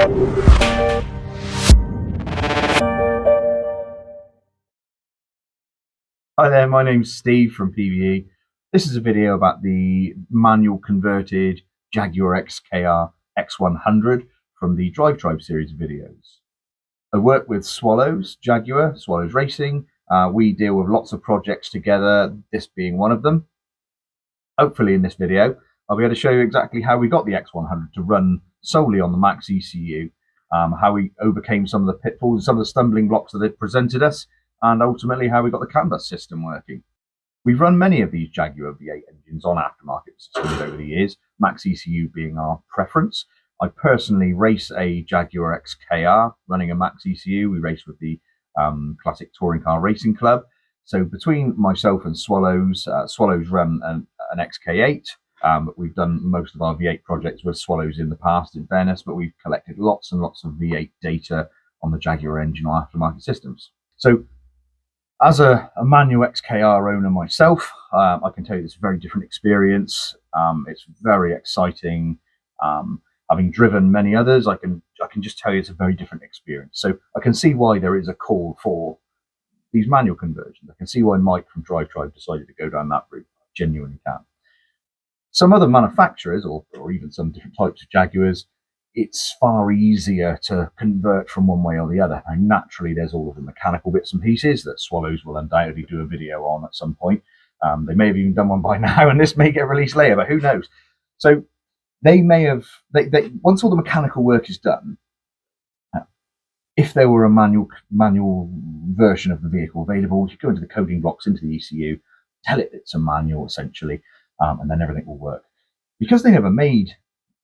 Hi there, my name's Steve from PVE. This is a video about the manual converted Jaguar XKR X100 from the Drivetribe series of videos. I work with Swallows Racing. We deal with lots of projects together, this being one of them. Hopefully in this video, I'll be able to show you exactly how we got the X100 to run solely on the MaxxECU, how we overcame some of the pitfalls, some of the stumbling blocks that it presented us, and ultimately how we got the CAN bus system working. We've run many of these Jaguar V8 engines on aftermarket systems over the years, MaxxECU being our preference. I personally race a Jaguar XKR running a MaxxECU. We race with the Classic Touring Car Racing Club. So between myself and Swallows, Swallows run an XK8. We've done most of our V8 projects with Swallows in the past, in fairness, but we've collected lots and lots of V8 data on the Jaguar engine or aftermarket systems. So as a manual XKR owner myself, I can tell you it's a very different experience. It's very exciting. Having driven many others, I can just tell you it's a very different experience. So I can see why there is a call for these manual conversions. I can see why Mike from Drivetribe decided to go down that route. I genuinely can. Some other manufacturers, or even some different types of Jaguars, it's far easier to convert from one way or the other. And naturally, there's all of the mechanical bits and pieces that Swallows will undoubtedly do a video on at some point. They may have even done one by now, and this may get released later, but who knows? So they may have, once all the mechanical work is done, if there were a manual version of the vehicle available, you go into the coding blocks, into the ECU, tell it it's a manual essentially, and then everything will work. Because they never made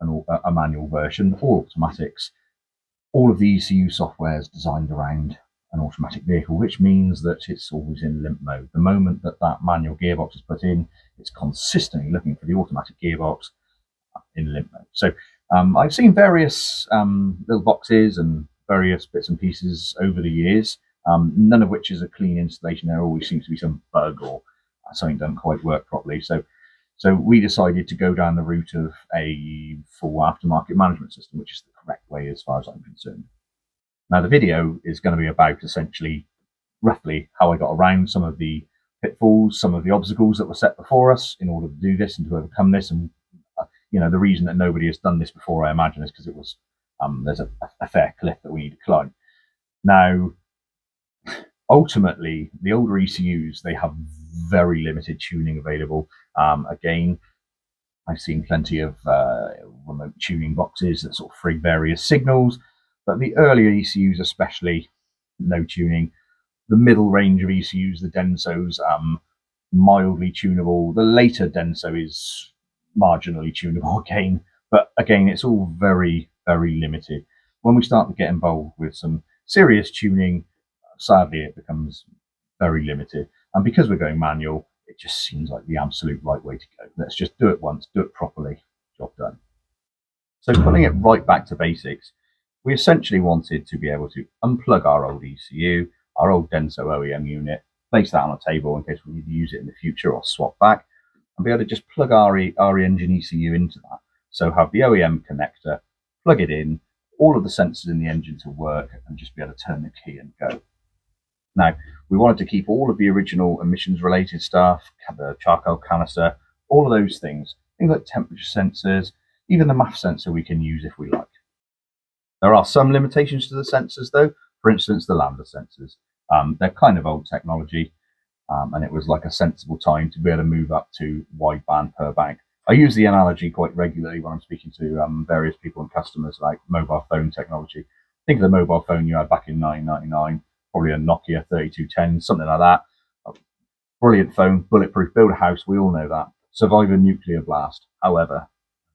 a manual version or automatics, all of the ECU software is designed around an automatic vehicle, which means that it's always in limp mode. The moment that that manual gearbox is put in, it's consistently looking for the automatic gearbox in limp mode. So I've seen various little boxes and various bits and pieces over the years, none of which is a clean installation. There always seems to be some bug or something doesn't quite work properly. So we decided to go down the route of a full aftermarket management system, which is the correct way as far as I'm concerned. Now, the video is going to be about essentially roughly how I got around some of the pitfalls, some of the obstacles that were set before us in order to do this and to overcome this. And, the reason that nobody has done this before, I imagine, is because it was, there's a fair cliff that we need to climb. Now, ultimately, the older ECUs, they have very limited tuning available. Again, I've seen plenty of remote tuning boxes that sort of frig various signals, but the earlier ECUs especially, no tuning. The middle range of ECUs, the Densos, mildly tunable. The later Denso is marginally tunable again, but again, it's all very, very limited. When we start to get involved with some serious tuning, sadly, it becomes very limited. And because we're going manual, it just seems like the absolute right way to go. Let's just do it once, do it properly, job done. So putting it right back to basics, we essentially wanted to be able to unplug our old ECU, our old Denso OEM unit, place that on a table in case we need to use it in the future or swap back, and be able to just plug our engine ECU into that. So have the OEM connector, plug it in, all of the sensors in the engine to work, and just be able to turn the key and go. Now, we wanted to keep all of the original emissions-related stuff, the charcoal canister, all of those things like temperature sensors, even the MAF sensor we can use if we like. There are some limitations to the sensors, though. For instance, the lambda sensors. They're kind of old technology, and it was like a sensible time to be able to move up to wideband per bank. I use the analogy quite regularly when I'm speaking to various people and customers, like mobile phone technology. Think of the mobile phone you had back in 1999. Probably a Nokia 3210, something like that. A brilliant phone, bulletproof, build a house, we all know that. Survive a nuclear blast. However,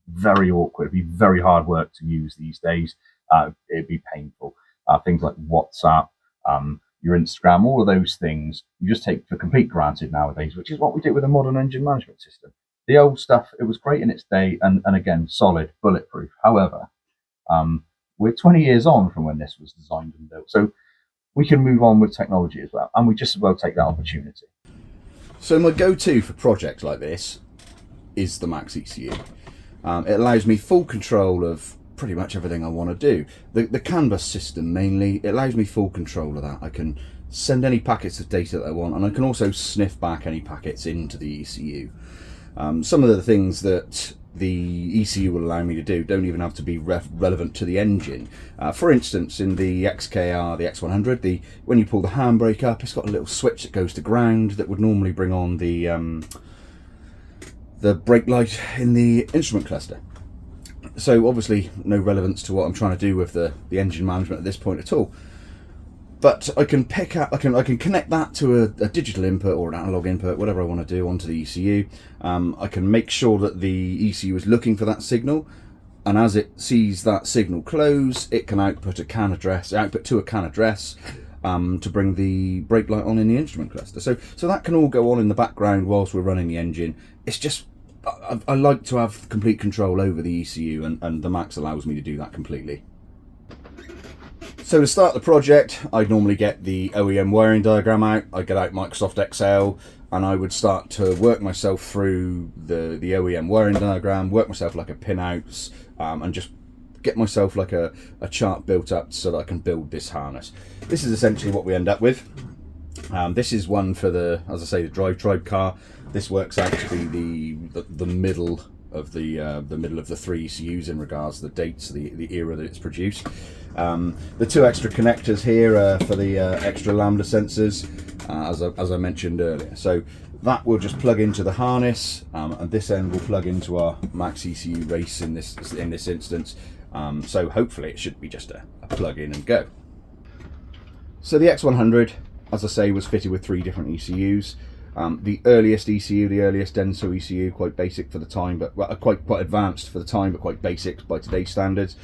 very awkward. It'd be very hard work to use these days. It'd be painful. Things like WhatsApp, your Instagram, all of those things, you just take for complete granted nowadays, which is what we did with a modern engine management system. The old stuff, it was great in its day, and again, solid, bulletproof. However, we're 20 years on from when this was designed and built. So we can move on with technology as well, and we just as well take that opportunity. So my go-to for projects like this is the MaxxECU. It allows me full control of pretty much everything I want to do. The CAN bus system mainly, it allows me full control of that. I can send any packets of data that I want, and I can also sniff back any packets into the ECU. Some of the things that the ECU will allow me to do don't even have to be relevant to the engine. For instance, in the XKR, the X100, when you pull the handbrake up, it's got a little switch that goes to ground that would normally bring on the brake light in the instrument cluster. So obviously no relevance to what I'm trying to do with the engine management at this point at all. But I can pick up, I can connect that to a digital input or an analog input, whatever I want to do, onto the ECU. I can make sure that the ECU is looking for that signal, and as it sees that signal close, it can output to a CAN address to bring the brake light on in the instrument cluster. So that can all go on in the background whilst we're running the engine. It's just, I like to have complete control over the ECU, and the Max allows me to do that completely. So to start the project, I'd normally get the OEM wiring diagram out. I'd get out Microsoft Excel, and I would start to work myself through the OEM wiring diagram, work myself like a pinouts, and just get myself like a chart built up so that I can build this harness. This is essentially what we end up with. This is one for the, as I say, the Drivetribe car. This works out to be the middle of the three ECUs in regards to the dates, the era that it's produced. The two extra connectors here are for the extra lambda sensors, as I mentioned earlier. So that will just plug into the harness, and this end will plug into our MaxxECU Race in this instance. So hopefully it should be just a plug in and go. So the X100, as I say, was fitted with 3 different ECUs. The earliest ECU, the earliest Denso ECU, quite basic for the time, but quite advanced for the time, but quite basic by today's standards.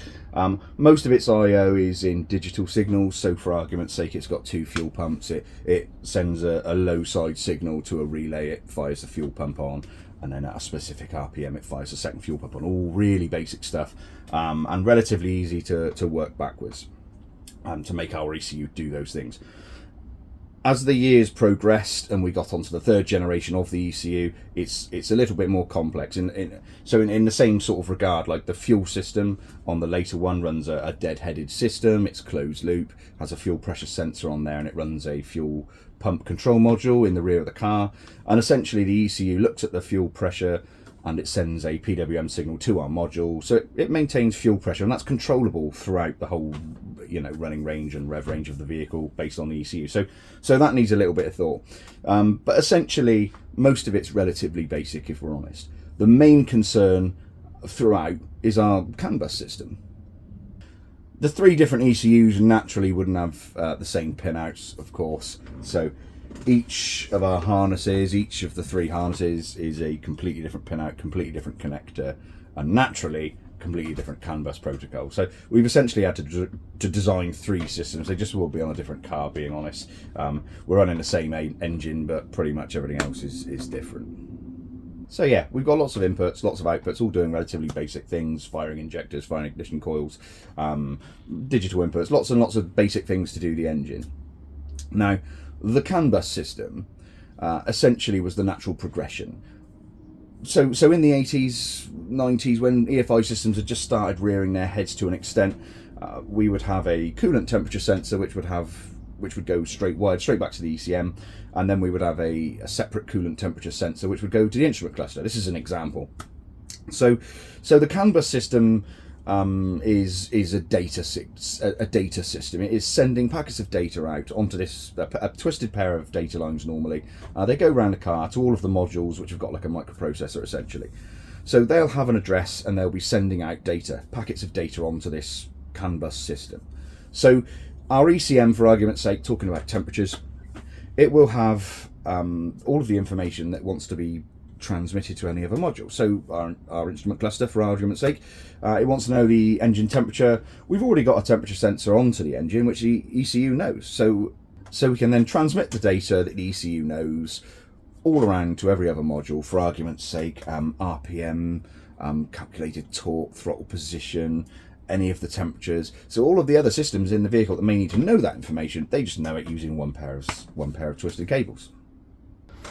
Most of its I/O is in digital signals, so for argument's sake, it's got 2 fuel pumps. It sends a low side signal to a relay, it fires the fuel pump on, and then at a specific RPM, it fires the second fuel pump on. All really basic stuff, and relatively easy to work backwards, to make our ECU do those things. As the years progressed and we got onto the 3rd generation of the ECU, it's a little bit more complex. So in the same sort of regard, like the fuel system on the later one runs a dead-headed system. It's closed loop, has a fuel pressure sensor on there, and it runs a fuel pump control module in the rear of the car. And essentially the ECU looks at the fuel pressure and it sends a PWM signal to our module. So it maintains fuel pressure, and that's controllable throughout the whole running range and rev range of the vehicle based on the ECU. So that needs a little bit of thought. But essentially, most of it's relatively basic, if we're honest. The main concern throughout is our CAN bus system. The 3 different ECUs naturally wouldn't have the same pinouts, of course. So each of our harnesses, each of the 3 harnesses is a completely different pinout, completely different connector, and naturally completely different CAN bus protocol. So we've essentially had to design 3 systems. They just will be on a different car, being honest. We're running the same engine, but pretty much everything else is different. So yeah, we've got lots of inputs, lots of outputs, all doing relatively basic things: firing injectors, firing ignition coils, digital inputs, lots and lots of basic things to do the engine. Now, the CAN bus system essentially was the natural progression. So in the 80s, 90s, when EFI systems had just started rearing their heads to an extent, we would have a coolant temperature sensor which would go wired straight back to the ECM, and then we would have a separate coolant temperature sensor which would go to the instrument cluster. This is an example. So the CAN bus system is a data system. It is sending packets of data out onto this a twisted pair of data lines. Normally they go around the car to all of the modules which have got like a microprocessor essentially. So they'll have an address and they'll be sending out packets of data onto this CAN bus system. So our ECM, for argument's sake, talking about temperatures, it will have all of the information that wants to be transmitted to any other module. So our instrument cluster, for argument's sake, it wants to know the engine temperature. We've already got a temperature sensor onto the engine which the ECU knows, so we can then transmit the data that the ECU knows all around to every other module. For argument's sake, RPM, calculated torque, throttle position, any of the temperatures. So all of the other systems in the vehicle that may need to know that information, they just know it using one pair of twisted cables.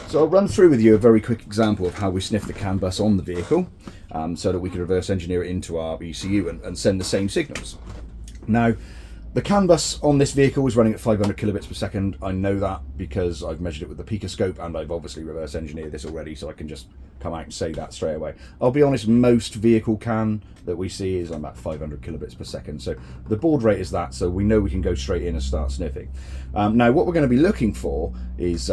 So I'll run through with you a very quick example of how we sniff the CAN bus on the vehicle, so that we can reverse engineer it into our ECU and send the same signals. Now, the CAN bus on this vehicle is running at 500 kilobits per second. I know that because I've measured it with the picoscope, and I've obviously reverse engineered this already, so I can just come out and say that straight away. I'll be honest, most vehicle CAN that we see is on about 500 kilobits per second. So the baud rate is that, so we know we can go straight in and start sniffing. Now, what we're going to be looking for is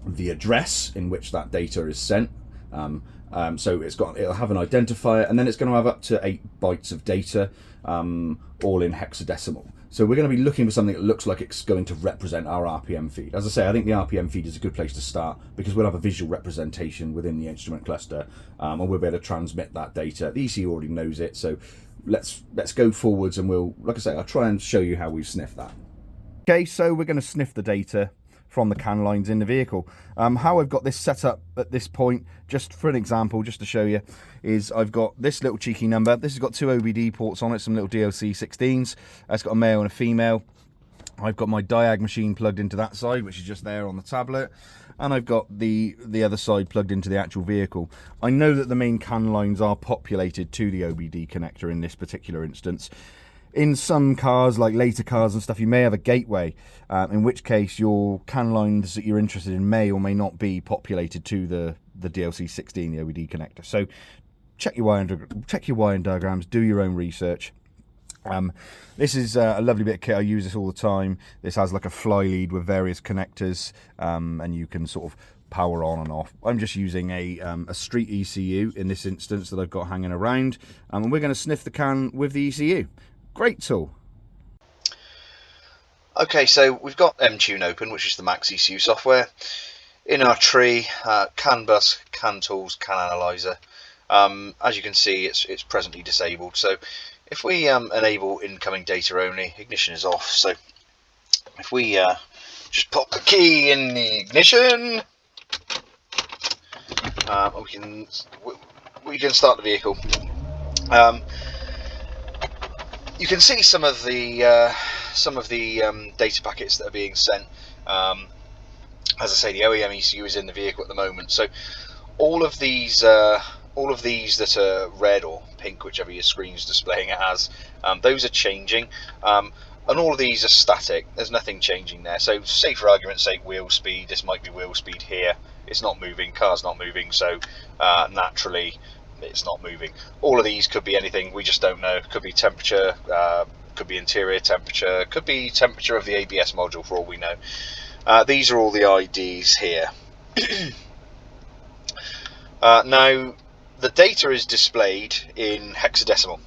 the address in which that data is sent. So it'll have an identifier, and then it's going to have up to 8 bytes of data, all in hexadecimal. So we're going to be looking for something that looks like it's going to represent our RPM feed. As I say, I think the RPM feed is a good place to start because we'll have a visual representation within the instrument cluster, and we'll be able to transmit that data. The ECU already knows it, so let's go forwards, and we'll, like I say, I'll try and show you how we sniff that. Okay, so we're going to sniff the data from the CAN lines in the vehicle. How I've got this set up at this point, just for an example, just to show you, is I've got this little cheeky number. This has got 2 OBD ports on it, some little DLC 16s. It's got a male and a female. I've got my diag machine plugged into that side, which is just there on the tablet, and I've got the other side plugged into the actual vehicle. I know that the main CAN lines are populated to the OBD connector in this particular instance. In some cars, like later cars and stuff, you may have a gateway, in which case your CAN lines that you're interested in may or may not be populated to the DLC 16, the OBD connector. So check your wiring diagrams, do your own research. This is a lovely bit of kit. I use this all the time. This has like a fly lead with various connectors, and you can sort of power on and off. I'm just using a street ECU in this instance that I've got hanging around, and we're going to sniff the CAN with the ECU. Great tool. Okay, so we've got MTune open, which is the MaxxECU software. In our tree, CAN bus, CAN tools, CAN analyzer. As you can see, it's presently disabled. So if we enable incoming data only, ignition is off. So if we just pop the key in the ignition, we can start the vehicle. You can see some of the data packets that are being sent. As I say, the OEM ECU is in the vehicle at the moment. So all of these that are red or pink, whichever your screen's displaying it as, those are changing, and all of these are static. There's nothing changing there. So say for argument's sake, wheel speed, this might be wheel speed here. It's not moving, car's not moving, so naturally it's not moving. All of these could be anything, we just don't know. Could be temperature, could be interior temperature, could be temperature of the ABS module for all we know. These are all the IDs here. Now the data is displayed in hexadecimal.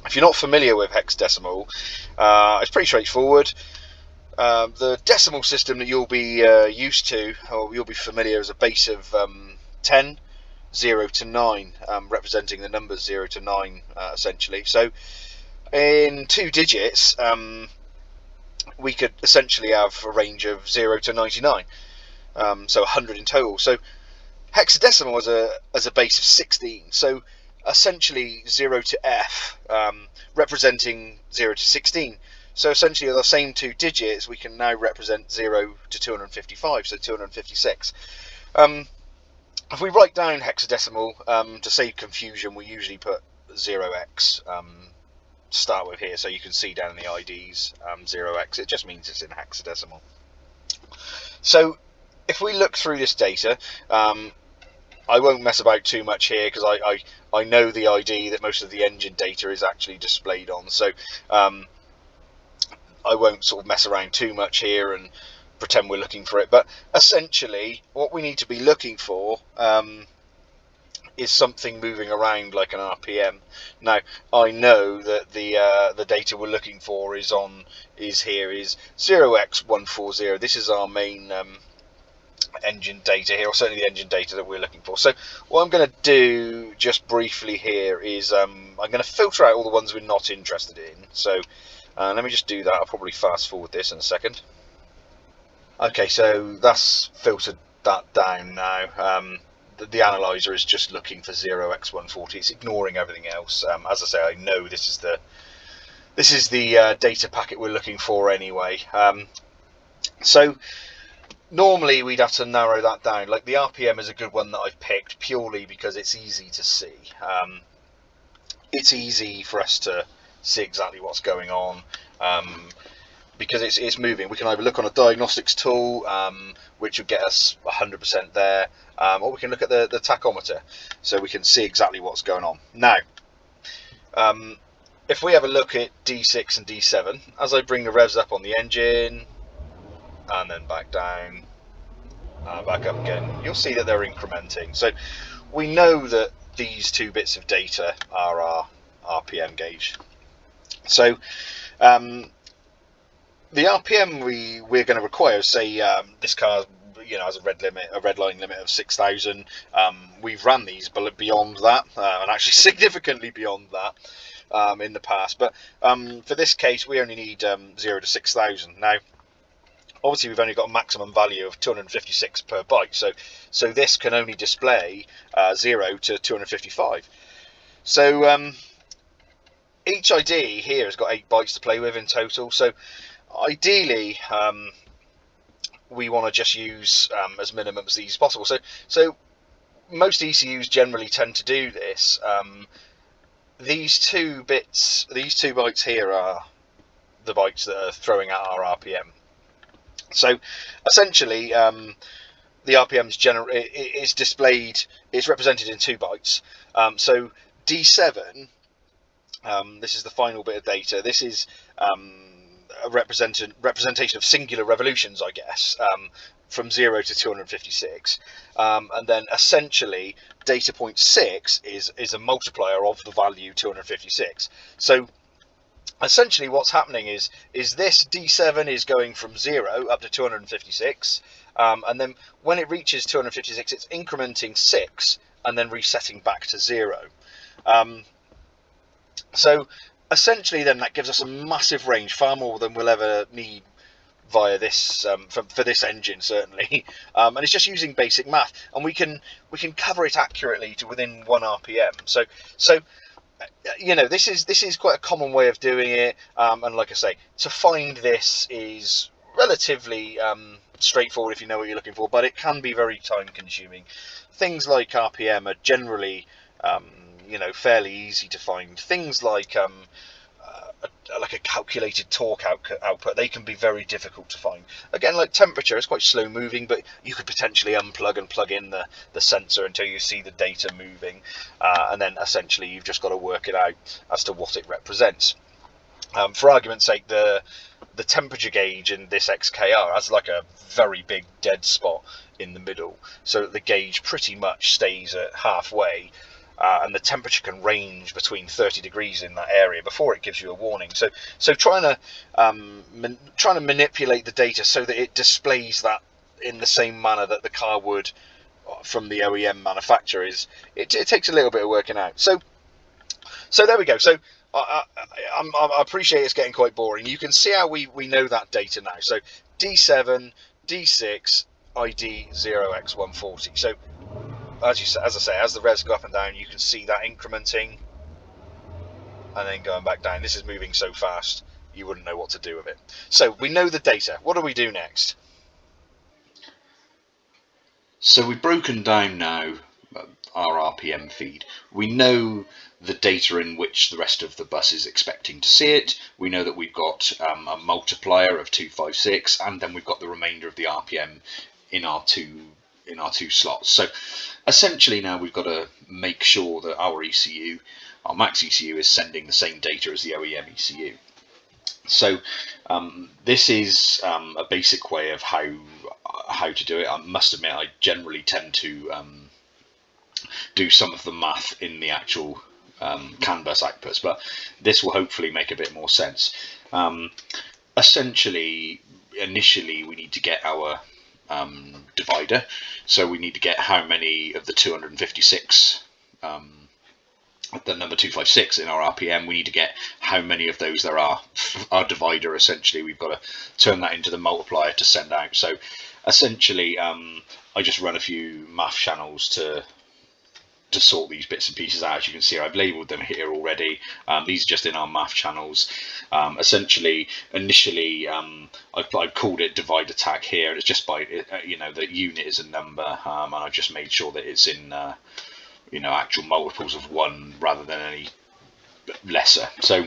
If you're not familiar with hexadecimal, it's pretty straightforward. The decimal system that you'll be used to, or you'll be familiar, is a base of 10, 0 to 9, representing the numbers 0 to 9 essentially. So in 2 digits, we could essentially have a range of 0 to 99, so 100 in total. So hexadecimal as a base of 16, so essentially 0 to F, representing 0 to 16. So essentially with the same 2 digits, we can now represent 0 to 255, so 256. If we write down hexadecimal, to save confusion, we usually put 0x to start with here, so you can see down in the IDs 0x. It just means it's in hexadecimal. So if we look through this data, I won't mess about too much here because I know the ID that most of the engine data is actually displayed on, so I won't sort of mess around too much here and pretend we're looking for it. But essentially what we need to be looking for is something moving around like an RPM. Now I know that the data we're looking for is 0x140. This is our main engine data here, or certainly the engine data that we're looking for. So what I'm going to do just briefly here is I'm going to filter out all the ones we're not interested in. So let me just do that. I'll probably fast forward this in a second. Okay, so that's filtered that down now. The analyzer is just looking for 0x140. It's ignoring everything else. As I say, I know this is the data packet we're looking for anyway. So normally we'd have to narrow that down. Like the RPM is a good one that I've picked purely because it's easy to see. It's easy for us to see exactly what's going on. Because it's moving. We can either look on a diagnostics tool, which would get us 100% there, or we can look at the tachometer, so we can see exactly what's going on. Now, if we have a look at D6 and D7, as I bring the revs up on the engine, and then back down, back up again, you'll see that they're incrementing. So we know that these two bits of data are our RPM gauge. So the RPM we're going to require, say this car, has a red line limit of 6,000. We've ran these beyond that, and actually significantly beyond that in the past. But for this case, we only need 0 to 6,000. Now, obviously, we've only got a maximum value of 256 per byte, so this can only display 0 to 255. So each ID here has got 8 bytes to play with in total. So ideally, we want to just use as minimum as these as possible. So most ECUs generally tend to do this. These two bytes here are the bytes that are throwing out our RPM. So essentially, the RPM is displayed. It's represented in 2 bytes. So D7. This is the final bit of data. This is a representation of singular revolutions, I guess, from 0 to 256, and then essentially data point 6 is a multiplier of the value 256. So essentially what's happening is this D7 is going from 0 up to 256, and then when it reaches 256, it's incrementing 6 and then resetting back to 0. So essentially then that gives us a massive range, far more than we'll ever need via this for this engine, certainly. And it's just using basic math, and we can cover it accurately to within 1 RPM. So this is quite a common way of doing it, and like I say, to find this is relatively straightforward if you know what you're looking for, but it can be very time consuming. Things like RPM are generally fairly easy to find. Things like a calculated torque output, they can be very difficult to find. Again, like temperature, it's quite slow moving, but you could potentially unplug and plug in the sensor until you see the data moving, and then essentially you've just got to work it out as to what it represents. For argument's sake, the temperature gauge in this XKR has like a very big dead spot in the middle, so that the gauge pretty much stays at halfway. And the temperature can range between 30 degrees in that area before it gives you a warning. So trying to manipulate the data so that it displays that in the same manner that the car would from the OEM manufacturer it takes a little bit of working out. So there we go. So I appreciate it's getting quite boring. You can see how we know that data now. So D7, D6, ID 0x140. So as I say, as the revs go up and down, you can see that incrementing and then going back down. This is moving so fast, you wouldn't know what to do with it. So we know the data. What do we do next? So we've broken down now our RPM feed. We know the data in which the rest of the bus is expecting to see it. We know that we've got a multiplier of 256, and then we've got the remainder of the RPM in our two slots. So essentially now we've got to make sure that our ECU, our MaxxECU, is sending the same data as the OEM ECU. So this is a basic way of how to do it. I must admit, I generally tend to do some of the math in the actual CAN bus outputs, but this will hopefully make a bit more sense. Essentially, initially we need to get our divider, so we need to get how many of the 256, the number 256 in our RPM, we need to get how many of those there are. Our divider, essentially, we've got to turn that into the multiplier to send out. So essentially, I just run a few math channels to to sort these bits and pieces out. As you can see, I've labelled them here already. These are just in our math channels. Essentially, initially, I've called it divider tag here, and it's just by the unit is a number, and I've just made sure that it's in actual multiples of 1 rather than any lesser. So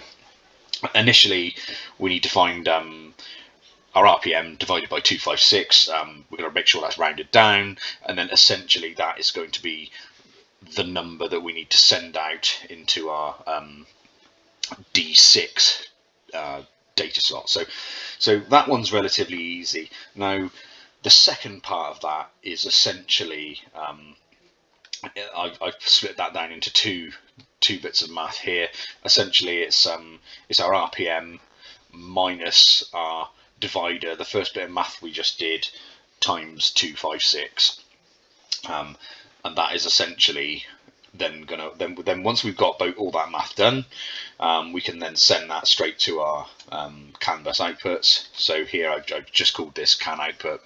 initially, we need to find our RPM divided by 256. We're going to make sure that's rounded down, and then essentially that is going to be the number that we need to send out into our D6 data slot. So that one's relatively easy. Now, the second part of that is essentially I've split that down into two bits of math here. Essentially, it's our RPM minus our divider, the first bit of math we just did, times 256, and that is essentially then once we've got all that math done, we can then send that straight to our CAN bus outputs. So here I've just called this CAN output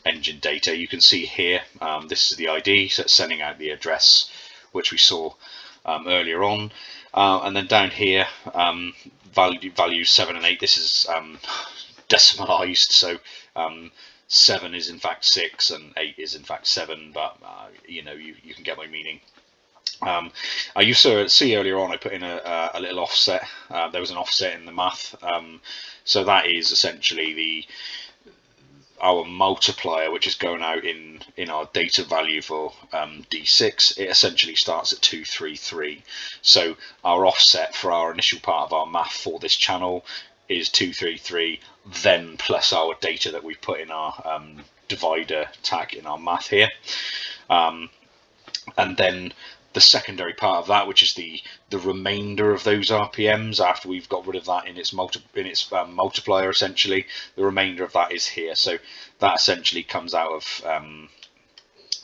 engine data. You can see here this is the ID, so it's sending out the address which we saw earlier on, and then down here values 7 and 8. This is decimalized, so 7 is in fact 6 and 8 is in fact 7, but you can get my meaning. You see earlier on I put in a little offset. There was an offset in the math, so that is essentially our multiplier, which is going out in our data value for D6. It essentially starts at 233. So our offset for our initial part of our math for this channel is 233, then plus our data that we've put in our divider tag in our math here, and then the secondary part of that, which is the remainder of those RPMs after we've got rid of that in its multiplier, essentially the remainder of that is here. So that essentially comes out of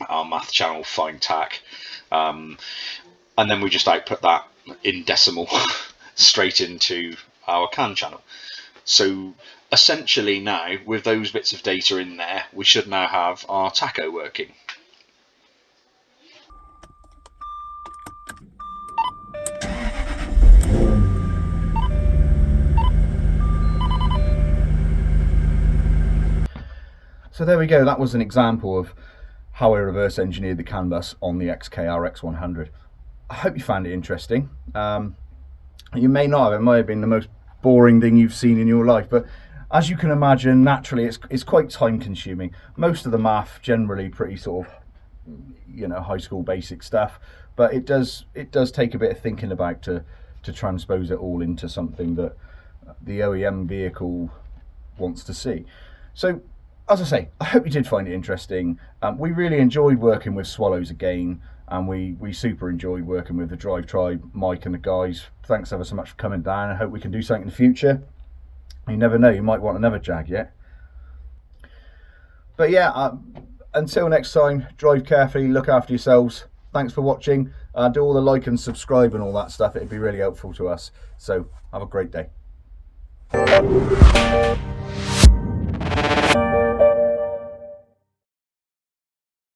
our math channel find tac, and then we just output that in decimal straight into our CAN channel. So essentially now, with those bits of data in there, we should now have our tacho working. So there we go, that was an example of how I reverse engineered the CAN bus on the XKR X100. I hope you found it interesting. You may not have, it might have been the most boring thing you've seen in your life, but as you can imagine, naturally it's quite time consuming. Most of the math generally pretty sort of high school basic stuff, but it does take a bit of thinking about to transpose it all into something that the OEM vehicle wants to see. So as I say, I hope you did find it interesting. We really enjoyed working with Swallows again, and we super enjoyed working with the Drivetribe, Mike and the guys. Thanks ever so much for coming down. I hope we can do something in the future. You never know, you might want another Jag yet. But yeah, until next time, drive carefully, look after yourselves. Thanks for watching. Do all the like and subscribe and all that stuff. It'd be really helpful to us. So have a great day.